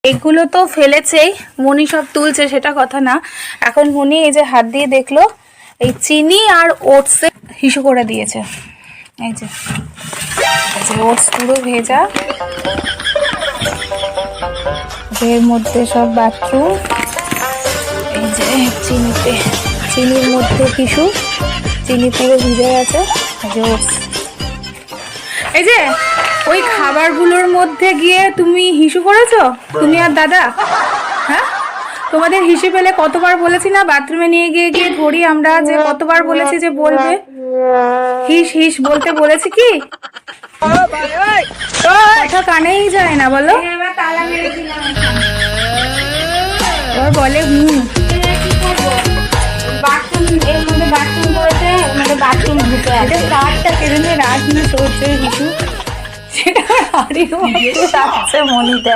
এগুলো তো ফেলেছেই, মনি সব তুলছে সেটা কথা না। এখন মনি এই যে হাত দিয়ে দেখলো এই চিনি আর ওটসে হিসু করে দিয়েছে। এই যে ওটস পুরো ভেজা, এর মধ্যে সব বাথরুম, এই যে চিনিতে, চিনির মধ্যে হিসু, চিনি পুরো ভিজে গেছে। এই যে ওটস, এই যে ওই খাবারগুলোর মধ্যে গিয়ে তুমি হিসু করেছো, তুমি আর দাদা? হ্যাঁ, তোমাদের হিসু পেলে কতবার বলেছি না বাথরুমে নিয়ে গিয়ে গিয়ে ধরি আমরা, যে কতবার বলেছি যে বলবে হিস হিস বলতে বলেছি কি? কথা কানেই যায় না বলো। এবার বলে বাথরুম করেছে, বাথরুম ঢুকে আছে, কাঠটা কেড়ে রাজনীতি করছে হিসু, সেটা হারিয়ে মনিতে